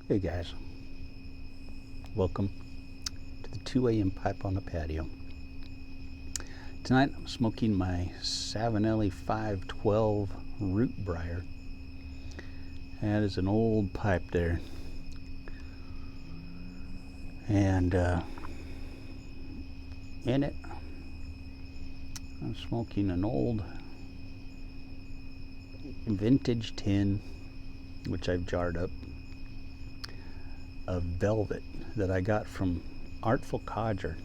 Hey guys, welcome to the 2 a.m. pipe on the patio. Tonight I'm smoking my Savinelli 512 root briar. That is an old pipe there. And in it, I'm smoking an old vintage tin, which I've jarred up, of velvet that I got from Artful Codger.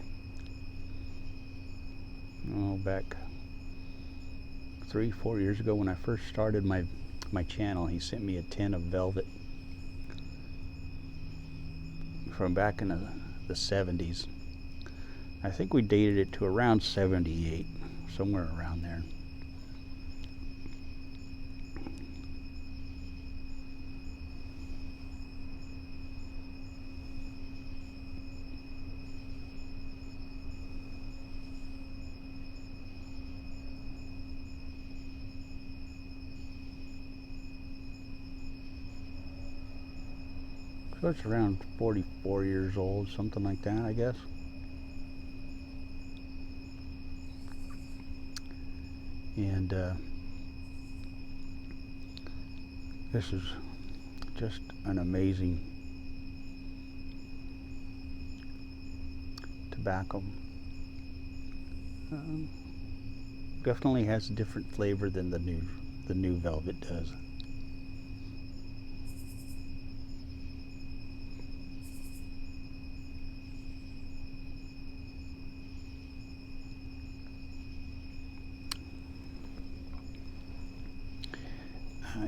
Oh, back 3-4 years ago when I first started my channel, he sent me a tin of velvet from back in the 70s. I think we dated it to around 78, somewhere around there. So it's around 44 years old, something like that, I guess. And this is just an amazing tobacco. Definitely has a different flavor than the new velvet does.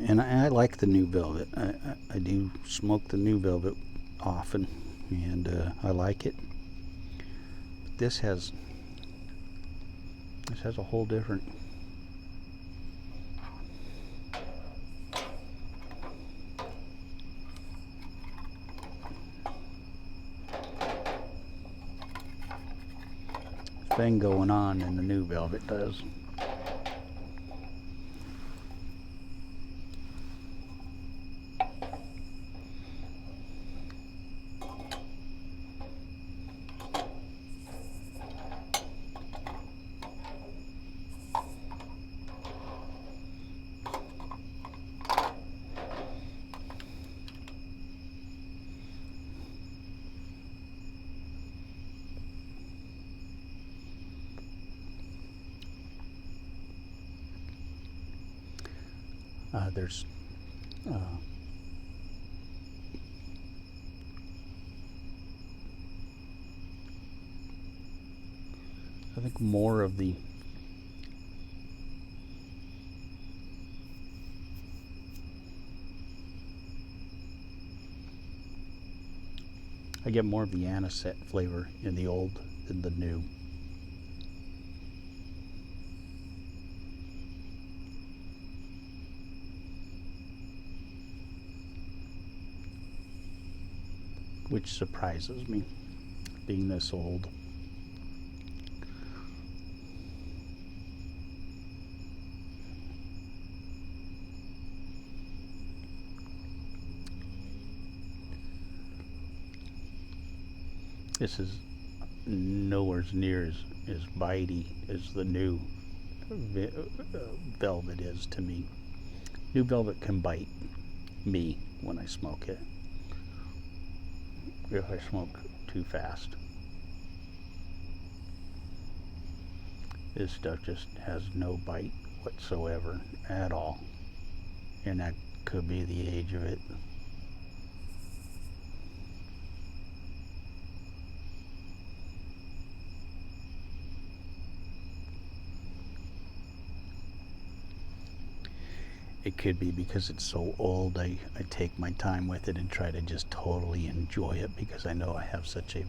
And I like the new velvet. I do smoke the new velvet often, and I like it. But this has a whole different thing going on than the new velvet does. There's I think more of the I get more of the anisette flavor in the old than the new. Which surprises me, being this old. This is nowhere near as bitey as the new velvet is to me. New velvet can bite me when I smoke it, if I smoke too fast. This stuff just has no bite whatsoever at all, and that could be the age of it. It could be because it's so old, I take my time with it and try to just totally enjoy it because I know I have such a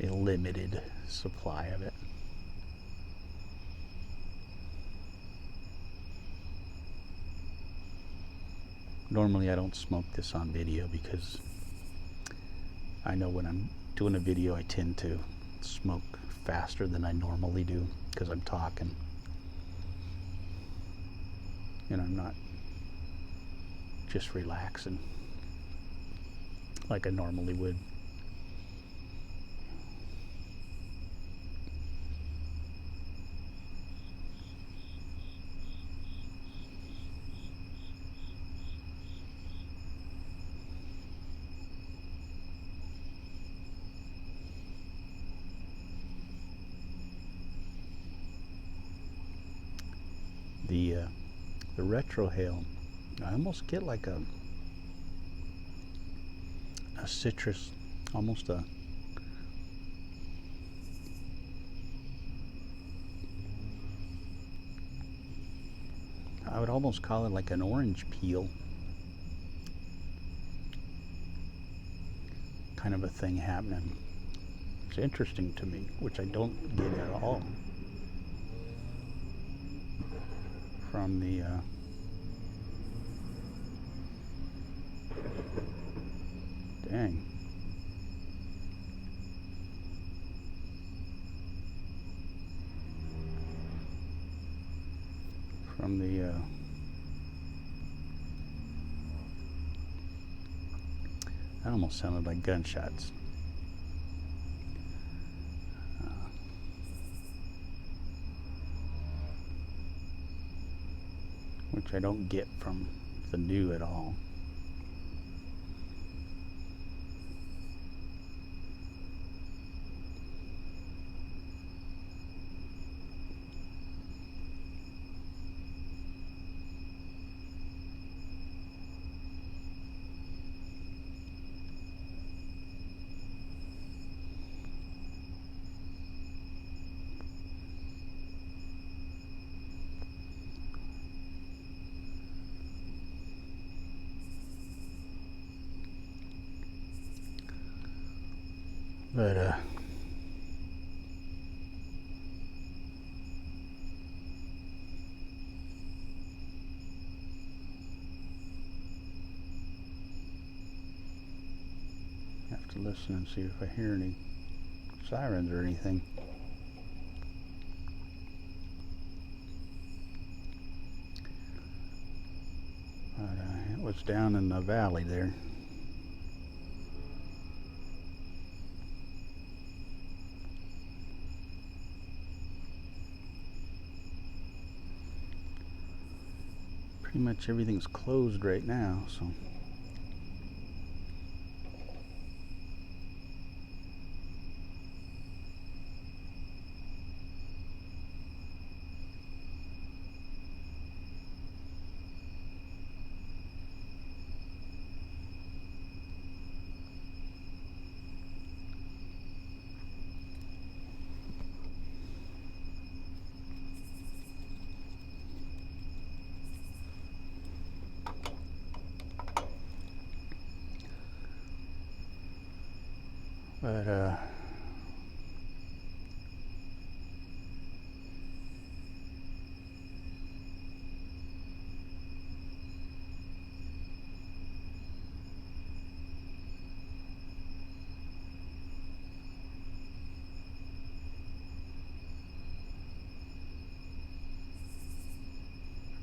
limited supply of it. Normally I don't smoke this on video because I know when I'm doing a video I tend to smoke faster than I normally do because I'm talking. And I'm not just relaxing. like I normally would. The retrohale, I almost get like a citrus, almost a I would almost call it like an orange peel kind of a thing happening. It's interesting to me, which I don't get at all from the dang. From the that almost sounded like gunshots. Which I don't get from the new at all. But have to listen and see if I hear any sirens or anything. But it was down in the valley there. Pretty much everything's closed right now, so. But it's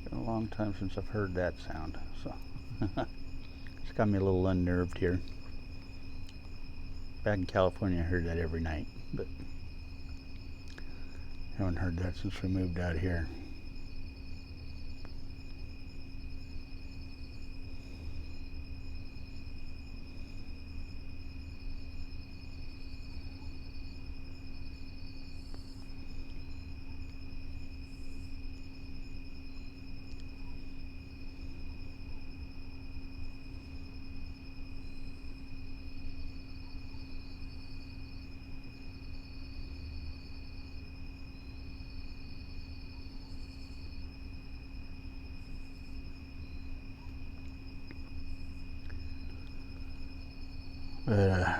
been a long time since I've heard that sound, so it's got me a little unnerved here. Back in California, I heard that every night, but I haven't heard that since we moved out here. But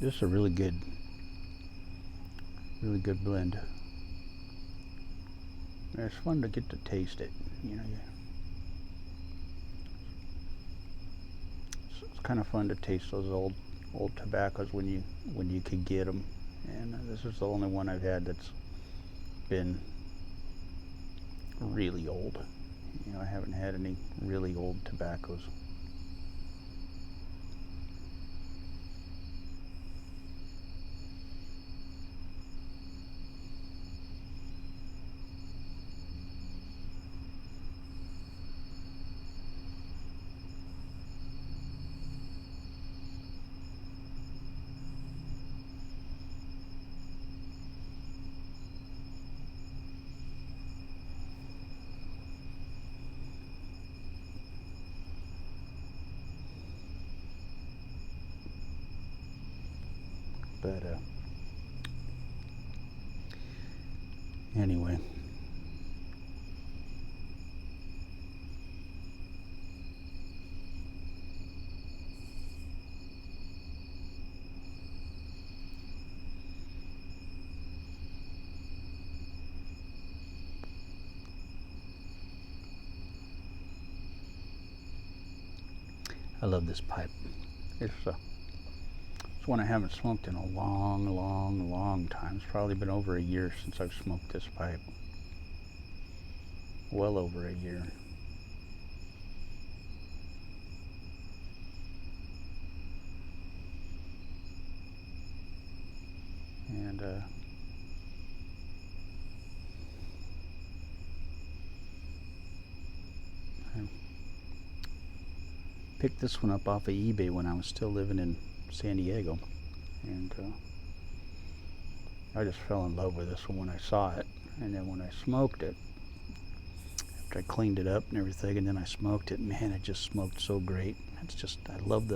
this is a really good blend. And it's fun to get to taste it, you know. It's kind of fun to taste those old tobaccos when you could get them. And this is the only one I've had that's been really old. You know, I haven't had any really old tobaccos. But anyway. I love this pipe. It's one I haven't smoked in a long time. It's probably been over a year since I've smoked this pipe. Well over a year. And I picked this one up off of eBay when I was still living in San Diego, and I just fell in love with this one when I saw it. And then when I smoked it, after I cleaned it up and everything, and then I smoked it, man, it just smoked so great. It's just, I love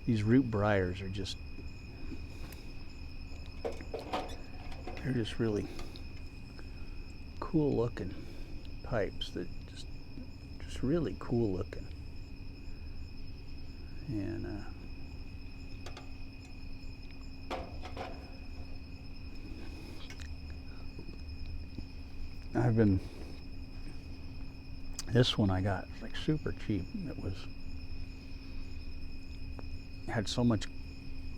these root briars are just, they're just really cool looking pipes that just really cool looking. And this one I got like super cheap. It had so much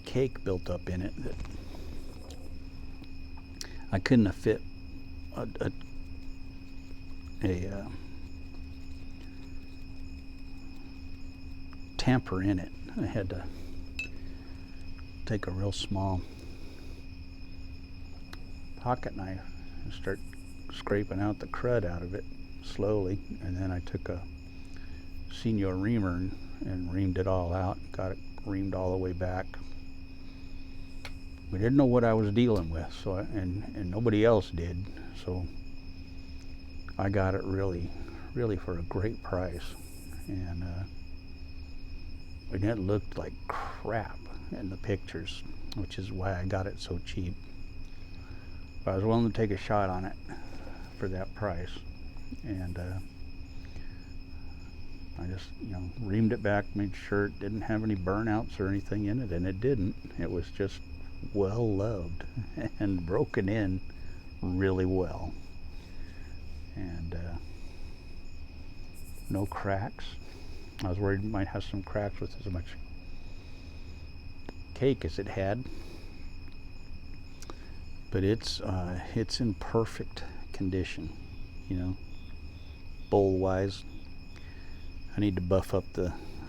cake built up in it that I couldn't have fit a tamper in it. I had to take a real small pocket knife and start scraping out the crud out of it slowly, and then I took a senior reamer and reamed it all out, got it reamed all the way back. We didn't know what I was dealing with, so and nobody else did, so I got it really for a great price. And it looked like crap in the pictures, which is why I got it so cheap. But I was willing to take a shot on it for that price, and I just, reamed it back, made sure it didn't have any burnouts or anything in it, and it didn't. It was just well loved and broken in really well, and no cracks. I was worried it might have some cracks with as much cake as it had, but it's in perfect condition, bowl wise. I need to buff up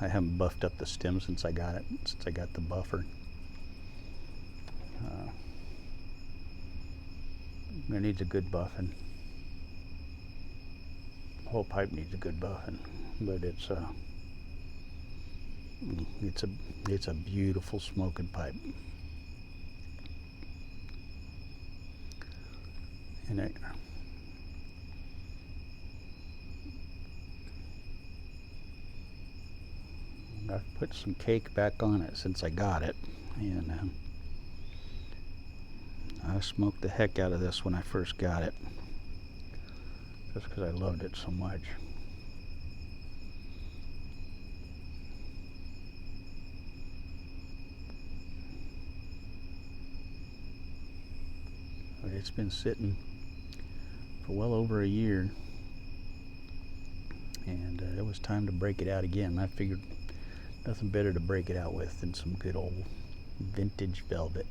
I haven't buffed up the stem since I got the buffer. It needs a good buffing. The whole pipe needs a good buffing, but it's a beautiful smoking pipe. And I've put some cake back on it since I got it, and I smoked the heck out of this when I first got it, just because I loved it so much. But it's been sitting for well over a year, and it was time to break it out again. I figured nothing better to break it out with than some good old vintage velvet.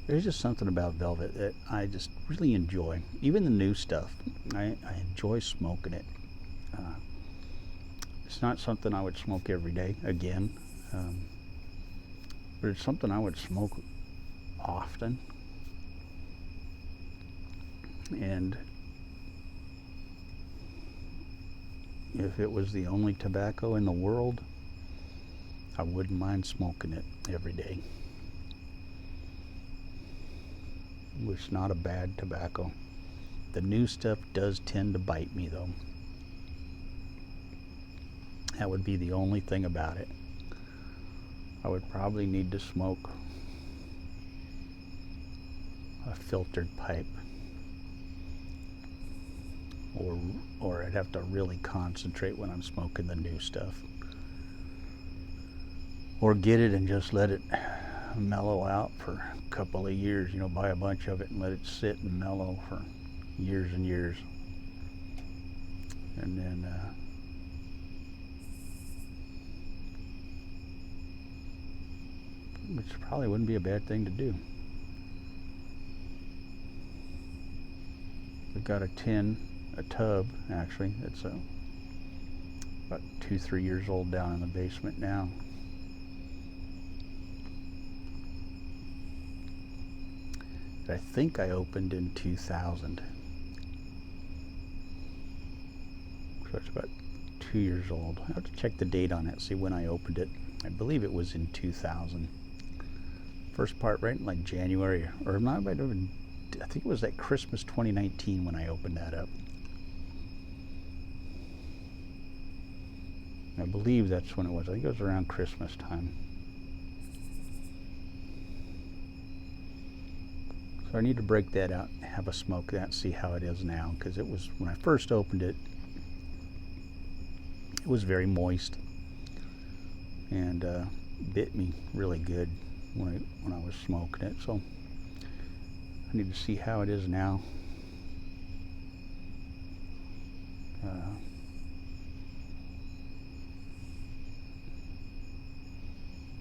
There's just something about velvet that I just really enjoy. Even the new stuff, I enjoy smoking it. It's not something I would smoke every day, again, but it's something I would smoke often. And if it was the only tobacco in the world, I wouldn't mind smoking it every day. It's not a bad tobacco. The new stuff does tend to bite me though. That would be the only thing about it. I would probably need to smoke a filtered pipe, or I'd have to really concentrate when I'm smoking the new stuff, or get it and just let it mellow out for a couple of years, you know, buy a bunch of it and let it sit and mellow for years and years, and then which probably wouldn't be a bad thing to do. We've got a tub actually, it's about 2-3 years old down in the basement now. I think I opened in 2000. So it's about 2 years old. I have to check the date on it, see when I opened it. I believe it was in 2000. First part right in like January, or not, I think it was like Christmas 2019 when I opened that up. I believe that's when it was. I think it was around Christmas time. So I need to break that out, have a smoke that, see how it is now, because it was, when I first opened it, it was very moist and bit me really good when I was smoking it. So I need to see how it is now.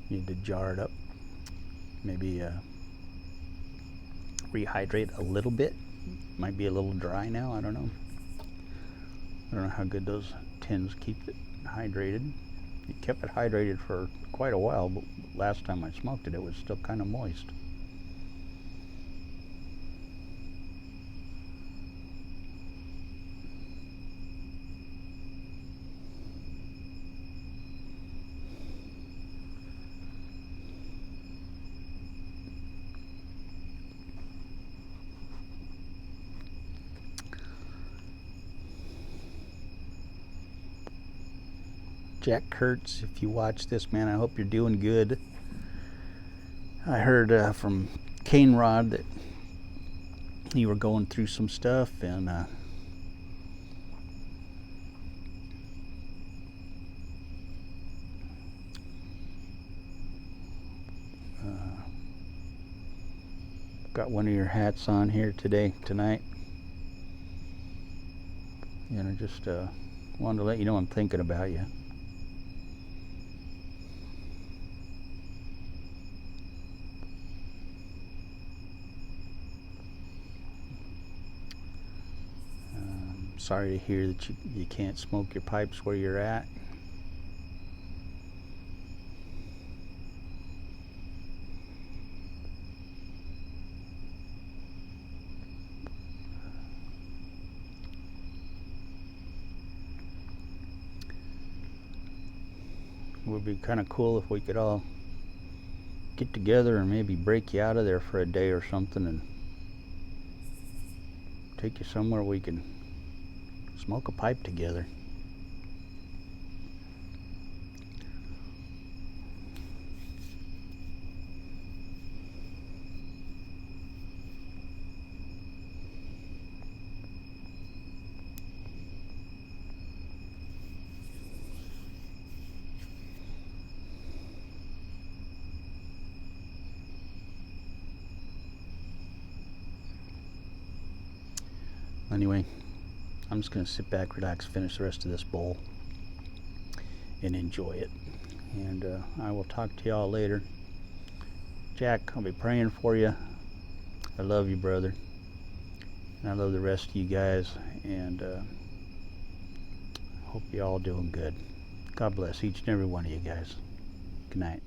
Need to jar it up, maybe rehydrate a little bit. Might be a little dry now, I don't know. I don't know how good those tins keep it hydrated. It kept it hydrated for quite a while, but last time I smoked it, it was still kind of moist. Jack Kurtz, if you watch this, man, I hope you're doing good. I heard from Cane Rod that you were going through some stuff, and got one of your hats on here tonight, and I just wanted to let you know I'm thinking about you. Sorry to hear that you can't smoke your pipes where you're at. It would be kind of cool if we could all get together and maybe break you out of there for a day or something and take you somewhere we can smoke a pipe together. Anyway, I'm just going to sit back, relax, finish the rest of this bowl, and enjoy it. And I will talk to y'all later. Jack, I'll be praying for you. I love you, brother. And I love the rest of you guys. And hope you all doing good. God bless each and every one of you guys. Good night.